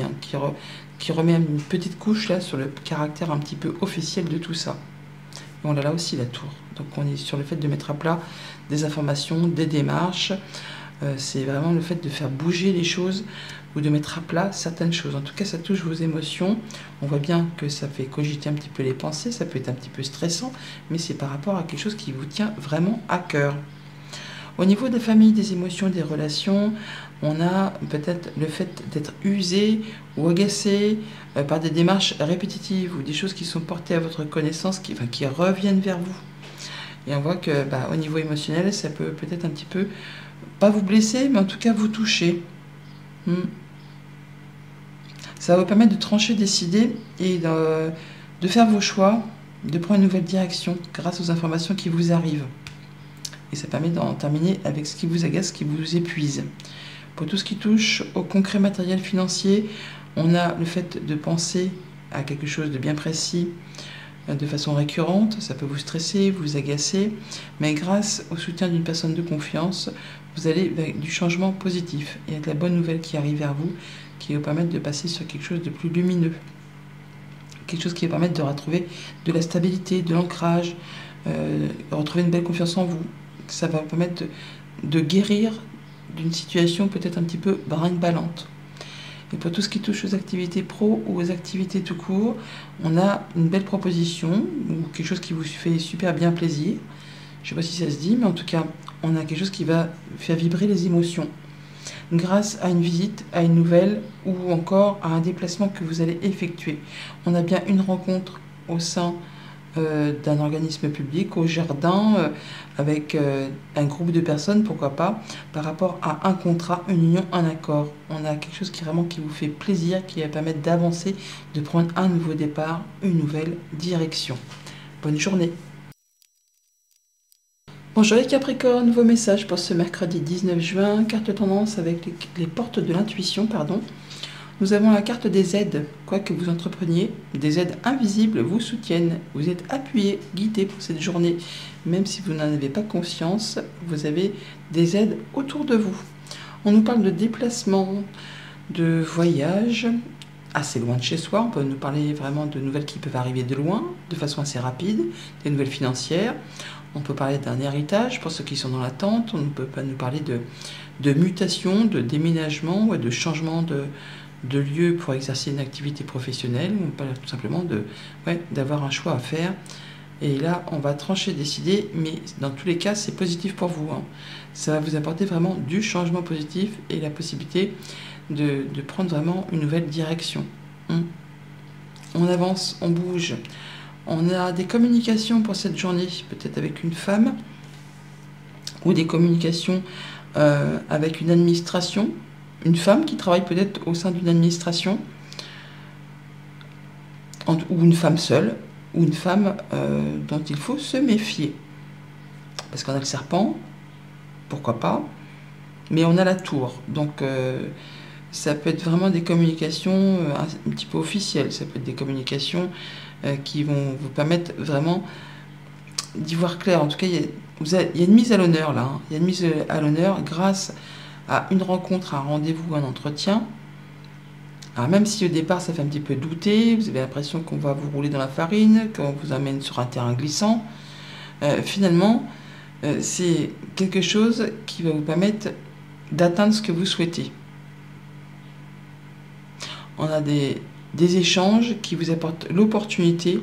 qui remet une petite couche là sur le caractère un petit peu officiel de tout ça. Et on a là aussi la tour. Donc on est sur le fait de mettre à plat des informations, des démarches. C'est vraiment le fait de faire bouger les choses ou de mettre à plat certaines choses. En tout cas, ça touche vos émotions. On voit bien que ça fait cogiter un petit peu les pensées, ça peut être un petit peu stressant, mais c'est par rapport à quelque chose qui vous tient vraiment à cœur. Au niveau des familles, des émotions, des relations, on a peut-être le fait d'être usé ou agacé par des démarches répétitives ou des choses qui sont portées à votre connaissance, qui reviennent vers vous. Et on voit que au niveau émotionnel, ça peut peut-être un petit peu, pas vous blesser, mais en tout cas vous toucher. Ça va vous permettre de trancher, décider et de faire vos choix, de prendre une nouvelle direction grâce aux informations qui vous arrivent. Et ça permet d'en terminer avec ce qui vous agace, ce qui vous épuise. Pour tout ce qui touche au concret matériel financier, on a le fait de penser à quelque chose de bien précis, de façon récurrente, ça peut vous stresser, vous agacer, mais grâce au soutien d'une personne de confiance, vous allez vers du changement positif. Il y a de la bonne nouvelle qui arrive vers vous, qui va vous permettre de passer sur quelque chose de plus lumineux, quelque chose qui va permettre de retrouver de la stabilité, de l'ancrage, retrouver une belle confiance en vous. Ça va permettre de guérir d'une situation peut-être un petit peu brinque-ballante. Et pour tout ce qui touche aux activités pro ou aux activités tout court, on a une belle proposition ou quelque chose qui vous fait super bien plaisir. Je ne sais pas si ça se dit, mais en tout cas, on a quelque chose qui va faire vibrer les émotions. Grâce à une visite, à une nouvelle ou encore à un déplacement que vous allez effectuer. On a bien une rencontre au sein d'un organisme public, au jardin, avec un groupe de personnes, pourquoi pas, par rapport à un contrat, une union, un accord. On a quelque chose qui vous fait plaisir, qui va permettre d'avancer, de prendre un nouveau départ, une nouvelle direction. Bonne journée. Bonjour les Capricornes, vos messages pour ce mercredi 19 juin, carte tendance avec les portes de l'intuition, pardon. Nous avons la carte des aides, quoi que vous entrepreniez, des aides invisibles vous soutiennent. Vous êtes appuyé, guidé pour cette journée. Même si vous n'en avez pas conscience, vous avez des aides autour de vous. On nous parle de déplacement, de voyage, assez loin de chez soi. On peut nous parler vraiment de nouvelles qui peuvent arriver de loin, de façon assez rapide, des nouvelles financières. On peut parler d'un héritage pour ceux qui sont dans l'attente. On peut pas nous parler de mutation, de déménagement ou de changement de lieu pour exercer une activité professionnelle. On parle tout simplement d'avoir un choix à faire. Et là, on va trancher, décider, mais dans tous les cas, c'est positif pour vous. Ça va vous apporter vraiment du changement positif et la possibilité de prendre vraiment une nouvelle direction. On avance, on bouge. On a des communications pour cette journée, peut-être avec une femme, ou des communications avec une administration, une femme qui travaille peut-être au sein d'une administration, ou une femme seule, ou une femme dont il faut se méfier. Parce qu'on a le serpent, pourquoi pas, mais on a la tour. Donc ça peut être vraiment des communications un petit peu officielles, ça peut être des communications qui vont vous permettre vraiment d'y voir clair. En tout cas, il y a une mise à l'honneur là. Il y a une mise à l'honneur grâce à une rencontre, un rendez-vous, un entretien. Alors même si au départ ça fait un petit peu douter, vous avez l'impression qu'on va vous rouler dans la farine, qu'on vous amène sur un terrain glissant, finalement c'est quelque chose qui va vous permettre d'atteindre ce que vous souhaitez. On a des échanges qui vous apportent l'opportunité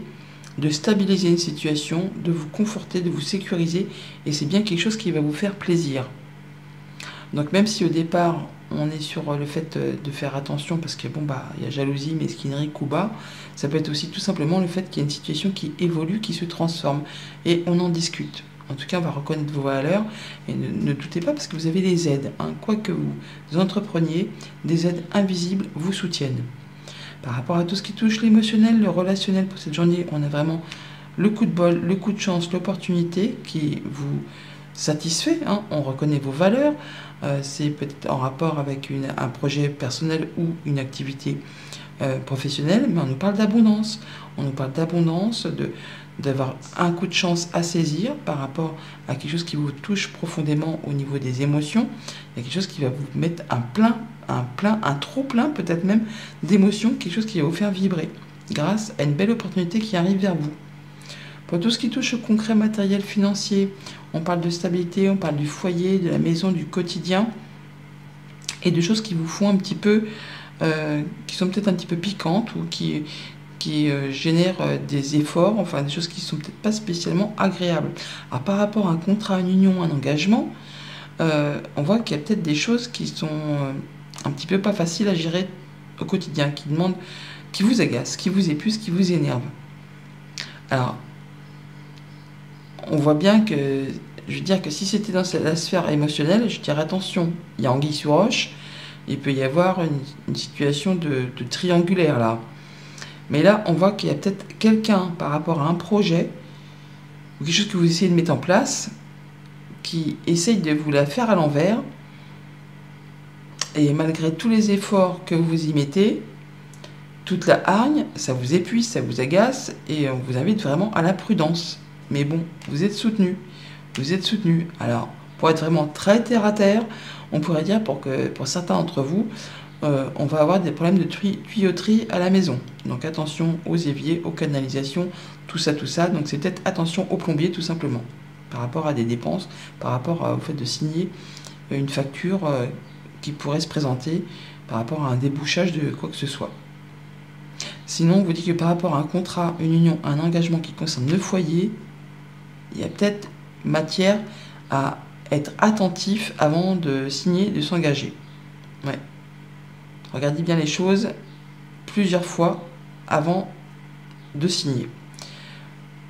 de stabiliser une situation, de vous conforter, de vous sécuriser, et c'est bien quelque chose qui va vous faire plaisir. Donc même si au départ on est sur le fait de faire attention parce que il y a jalousie, mesquinerie, coup bas, ça peut être aussi tout simplement le fait qu'il y a une situation qui évolue, qui se transforme, et on en discute. En tout cas, on va reconnaître vos valeurs, et ne doutez pas parce que vous avez des aides. Quoi que vous entrepreniez, des aides invisibles vous soutiennent. Par rapport à tout ce qui touche l'émotionnel, le relationnel pour cette journée, on a vraiment le coup de bol, le coup de chance, l'opportunité qui vous satisfait. On reconnaît vos valeurs. C'est peut-être en rapport avec un projet personnel ou une activité professionnelle, mais on nous parle d'abondance. On nous parle d'abondance, d'avoir un coup de chance à saisir par rapport à quelque chose qui vous touche profondément au niveau des émotions. Il y a quelque chose qui va vous mettre un trop plein peut-être même d'émotions, quelque chose qui va vous faire vibrer grâce à une belle opportunité qui arrive vers vous. Pour tout ce qui touche au concret matériel financier, on parle de stabilité, on parle du foyer, de la maison, du quotidien et de choses qui vous font un petit peu, qui sont peut-être un petit peu piquantes ou qui génèrent des efforts, enfin des choses qui sont peut-être pas spécialement agréables. Alors par rapport à un contrat, une union, un engagement, on voit qu'il y a peut-être des choses qui sont un petit peu pas faciles à gérer au quotidien, qui vous agacent, qui vous épuisent, qui vous énervent. Alors, on voit bien que, je veux dire que si c'était dans la sphère émotionnelle, je dirais attention, il y a anguille sous roche, il peut y avoir une situation de triangulaire là. Mais là, on voit qu'il y a peut-être quelqu'un par rapport à un projet, ou quelque chose que vous essayez de mettre en place, qui essaye de vous la faire à l'envers, et malgré tous les efforts que vous y mettez, toute la hargne, ça vous épuise, ça vous agace, et on vous invite vraiment à la prudence. Mais bon, vous êtes soutenu. Vous êtes soutenu. Alors, pour être vraiment très terre à terre, on pourrait dire pour certains d'entre vous, on va avoir des problèmes de tuyauterie à la maison. Donc attention aux éviers, aux canalisations, tout ça. Donc c'est peut-être attention aux plombiers tout simplement, par rapport à des dépenses, par rapport au fait de signer une facture qui pourrait se présenter par rapport à un débouchage de quoi que ce soit. Sinon, on vous dit que par rapport à un contrat, une union, un engagement qui concerne le foyer, il y a peut-être matière à être attentif avant de signer, de s'engager. Ouais. Regardez bien les choses plusieurs fois avant de signer.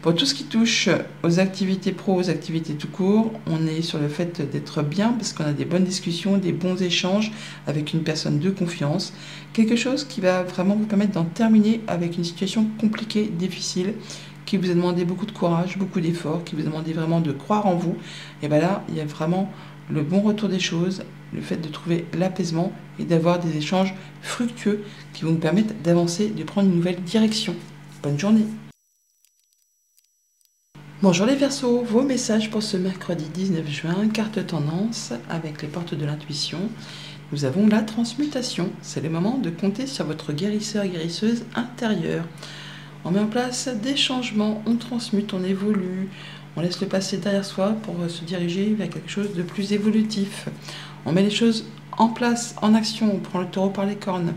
Pour tout ce qui touche aux activités pro, aux activités tout court, on est sur le fait d'être bien parce qu'on a des bonnes discussions, des bons échanges avec une personne de confiance. Quelque chose qui va vraiment vous permettre d'en terminer avec une situation compliquée, difficile, qui vous a demandé beaucoup de courage, beaucoup d'efforts, qui vous a demandé vraiment de croire en vous. Et bien là, il y a vraiment le bon retour des choses, le fait de trouver l'apaisement et d'avoir des échanges fructueux qui vont vous permettre d'avancer, de prendre une nouvelle direction. Bonne journée! Bonjour les Verseaux, vos messages pour ce mercredi 19 juin, carte tendance avec les portes de l'intuition. Nous avons la transmutation, c'est le moment de compter sur votre guérisseur, guérisseuse intérieure. On met en place des changements, on transmute, on évolue, on laisse le passé derrière soi pour se diriger vers quelque chose de plus évolutif. On met les choses en place, en action, on prend le taureau par les cornes.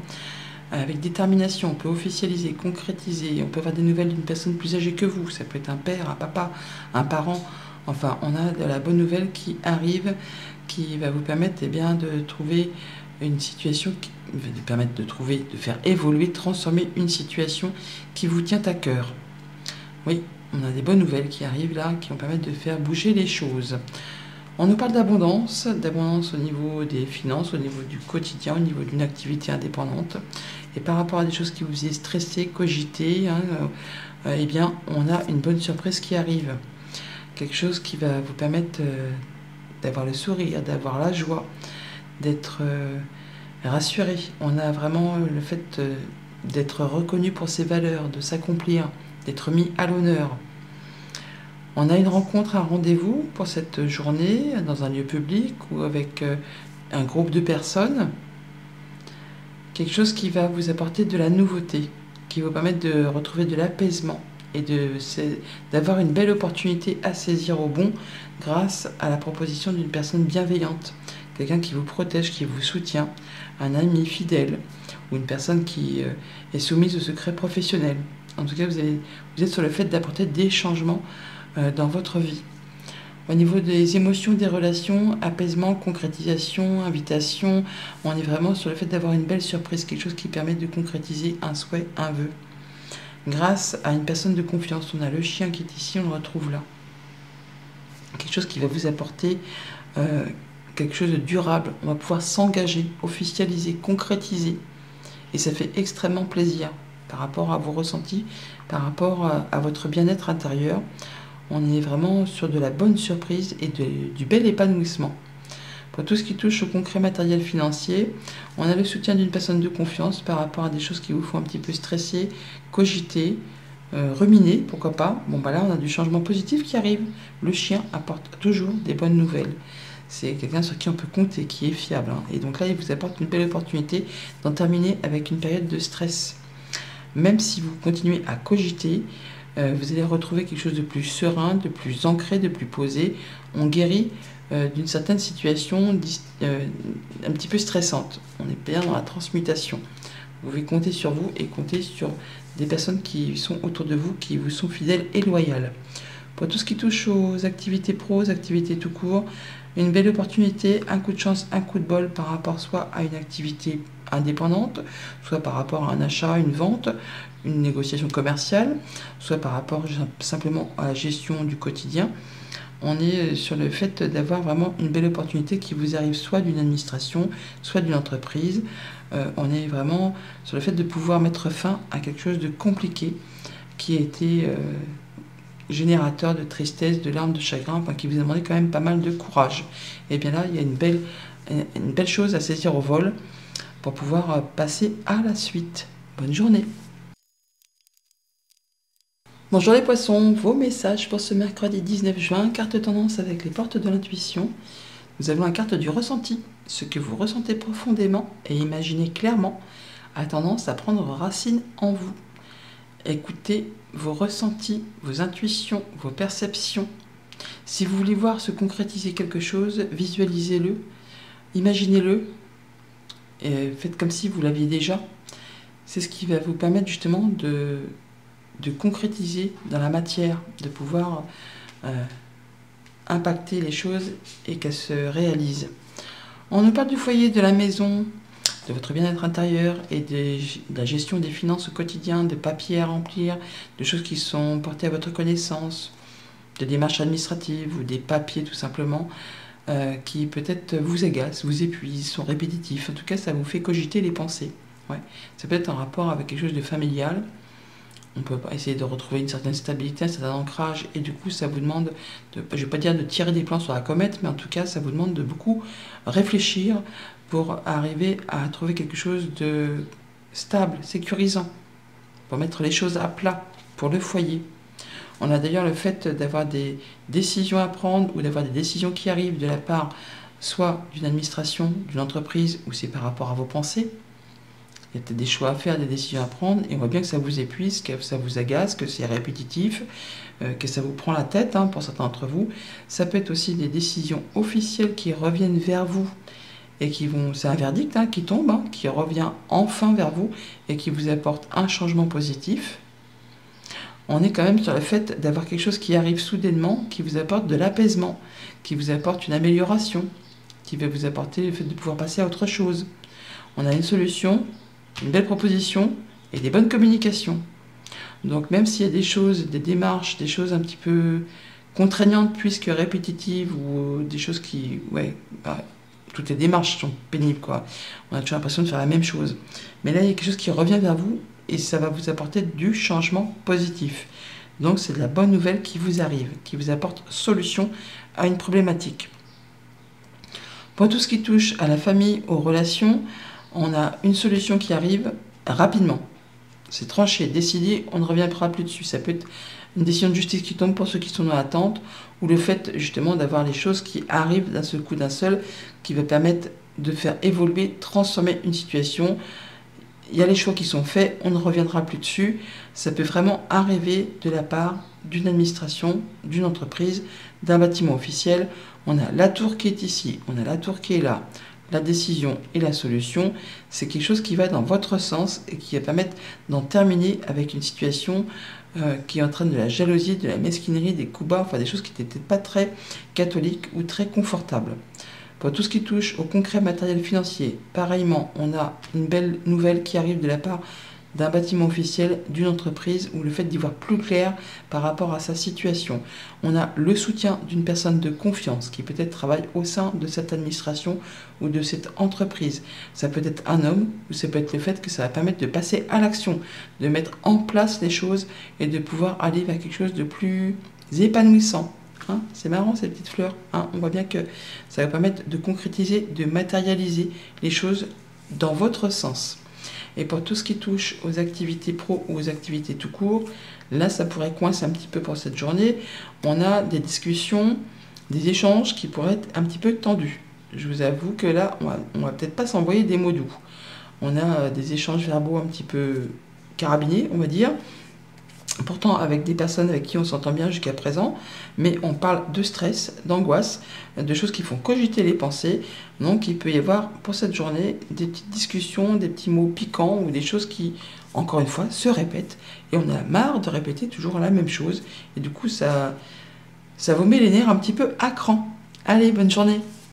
Avec détermination, on peut officialiser, concrétiser, on peut avoir des nouvelles d'une personne plus âgée que vous, ça peut être un père, un papa, un parent, enfin on a de la bonne nouvelle qui arrive, qui va vous permettre de trouver une situation, qui va vous permettre de faire évoluer, de transformer une situation qui vous tient à cœur. Oui, on a des bonnes nouvelles qui arrivent là, qui vont permettre de faire bouger les choses. On nous parle d'abondance au niveau des finances, au niveau du quotidien, au niveau d'une activité indépendante. Et par rapport à des choses qui vous faisaient stresser, cogiter, eh bien, on a une bonne surprise qui arrive. Quelque chose qui va vous permettre d'avoir le sourire, d'avoir la joie, d'être rassuré. On a vraiment le fait d'être reconnu pour ses valeurs, de s'accomplir, d'être mis à l'honneur. On a une rencontre, un rendez-vous pour cette journée dans un lieu public ou avec un groupe de personnes. Quelque chose qui va vous apporter de la nouveauté, qui va vous permettre de retrouver de l'apaisement et d'avoir une belle opportunité à saisir au bon grâce à la proposition d'une personne bienveillante. Quelqu'un qui vous protège, qui vous soutient, un ami fidèle ou une personne qui est soumise au secret professionnel. En tout cas, vous êtes sur le fait d'apporter des changements dans votre vie. Au niveau des émotions, des relations, apaisement, concrétisation, invitation, on est vraiment sur le fait d'avoir une belle surprise, quelque chose qui permet de concrétiser un souhait, un vœu. Grâce à une personne de confiance, on a le chien qui est ici, on le retrouve là. Quelque chose qui va vous apporter quelque chose de durable. On va pouvoir s'engager, officialiser, concrétiser. Et ça fait extrêmement plaisir par rapport à vos ressentis, par rapport à votre bien-être intérieur. On est vraiment sur de la bonne surprise et du bel épanouissement. Pour tout ce qui touche au concret matériel financier, on a le soutien d'une personne de confiance par rapport à des choses qui vous font un petit peu stresser, cogiter, ruminer, pourquoi pas. Bon, bah là, on a du changement positif qui arrive. Le chien apporte toujours des bonnes nouvelles. C'est quelqu'un sur qui on peut compter, qui est fiable. Et donc là, il vous apporte une belle opportunité d'en terminer avec une période de stress. Même si vous continuez à cogiter, vous allez retrouver quelque chose de plus serein, de plus ancré, de plus posé. On guérit d'une certaine situation un petit peu stressante. On est bien dans la transmutation. Vous pouvez compter sur vous et compter sur des personnes qui sont autour de vous, qui vous sont fidèles et loyales. Pour tout ce qui touche aux activités pro, aux activités tout court, une belle opportunité, un coup de chance, un coup de bol par rapport soit à une activité indépendante, soit par rapport à un achat, une vente, une négociation commerciale, soit par rapport simplement à la gestion du quotidien. On est sur le fait d'avoir vraiment une belle opportunité qui vous arrive soit d'une administration, soit d'une entreprise. On est vraiment sur le fait de pouvoir mettre fin à quelque chose de compliqué qui a été générateur de tristesse, de larmes, de chagrin, enfin, qui vous a demandé quand même pas mal de courage. Et bien là, il y a une belle chose à saisir au vol pour pouvoir passer à la suite. Bonne journée! Bonjour les poissons, vos messages pour ce mercredi 19 juin, carte tendance avec les portes de l'intuition. Nous avons la carte du ressenti. Ce que vous ressentez profondément et imaginez clairement a tendance à prendre racine en vous. Écoutez vos ressentis, vos intuitions, vos perceptions. Si vous voulez voir se concrétiser quelque chose, visualisez-le, imaginez-le, et faites comme si vous l'aviez déjà. C'est ce qui va vous permettre justement de concrétiser dans la matière, de pouvoir impacter les choses et qu'elles se réalisent. On nous parle du foyer, de la maison, de votre bien-être intérieur et de la gestion des finances au quotidien, de papiers à remplir, de choses qui sont portées à votre connaissance, de démarches administratives ou des papiers tout simplement qui peut-être vous agacent, vous épuisent, sont répétitifs. En tout cas, ça vous fait cogiter les pensées. Ouais. Ça peut être en rapport avec quelque chose de familial. On peut essayer de retrouver une certaine stabilité, un certain ancrage, et du coup, ça vous demande, je ne vais pas dire de tirer des plans sur la comète, mais en tout cas, ça vous demande de beaucoup réfléchir pour arriver à trouver quelque chose de stable, sécurisant, pour mettre les choses à plat, pour le foyer. On a d'ailleurs le fait d'avoir des décisions à prendre ou d'avoir des décisions qui arrivent de la part soit d'une administration, d'une entreprise, ou c'est par rapport à vos pensées. Il y a peut-être des choix à faire, des décisions à prendre, et on voit bien que ça vous épuise, que ça vous agace, que c'est répétitif, que ça vous prend la tête pour certains d'entre vous. Ça peut être aussi des décisions officielles qui reviennent vers vous, et qui vont, c'est un verdict qui tombe, qui revient enfin vers vous, et qui vous apporte un changement positif. On est quand même sur le fait d'avoir quelque chose qui arrive soudainement, qui vous apporte de l'apaisement, qui vous apporte une amélioration, qui va vous apporter le fait de pouvoir passer à autre chose. On a une solution, une belle proposition et des bonnes communications. Donc même s'il y a des choses, des démarches, des choses un petit peu contraignantes puisque répétitives ou des choses qui... toutes les démarches sont pénibles, quoi. On a toujours l'impression de faire la même chose. Mais là, il y a quelque chose qui revient vers vous et ça va vous apporter du changement positif. Donc c'est de la bonne nouvelle qui vous arrive, qui vous apporte solution à une problématique. Pour tout ce qui touche à la famille, aux relations, on a une solution qui arrive rapidement. C'est tranché, décidé, on ne reviendra plus dessus. Ça peut être une décision de justice qui tombe pour ceux qui sont dans l'attente, ou le fait justement d'avoir les choses qui arrivent d'un seul coup, d'un seul, qui va permettre de faire évoluer, transformer une situation. Il y a les choix qui sont faits, on ne reviendra plus dessus. Ça peut vraiment arriver de la part d'une administration, d'une entreprise, d'un bâtiment officiel. On a la tour qui est ici, on a la tour qui est là. La décision et la solution, c'est quelque chose qui va dans votre sens et qui va permettre d'en terminer avec une situation qui entraîne de la jalousie, de la mesquinerie, des coups bas, enfin des choses qui n'étaient pas très catholiques ou très confortables. Pour tout ce qui touche au concret matériel financier, pareillement, on a une belle nouvelle qui arrive de la part d'un bâtiment officiel, d'une entreprise, ou le fait d'y voir plus clair par rapport à sa situation. On a le soutien d'une personne de confiance qui peut-être travaille au sein de cette administration ou de cette entreprise. Ça peut être un homme, ou ça peut être le fait que ça va permettre de passer à l'action, de mettre en place les choses et de pouvoir aller vers quelque chose de plus épanouissant. C'est marrant ces petites fleurs. On voit bien que ça va permettre de concrétiser, de matérialiser les choses dans votre sens. Et pour tout ce qui touche aux activités pro ou aux activités tout court, là ça pourrait coincer un petit peu pour cette journée. On a des discussions, des échanges qui pourraient être un petit peu tendus. Je vous avoue que là, on va peut-être pas s'envoyer des mots doux. On a des échanges verbaux un petit peu carabinés, on va dire. Pourtant avec des personnes avec qui on s'entend bien jusqu'à présent, mais on parle de stress, d'angoisse, de choses qui font cogiter les pensées. Donc il peut y avoir pour cette journée des petites discussions, des petits mots piquants ou des choses qui, encore une fois, se répètent. Et on a marre de répéter toujours la même chose. Et du coup, ça vous met les nerfs un petit peu à cran. Allez, bonne journée!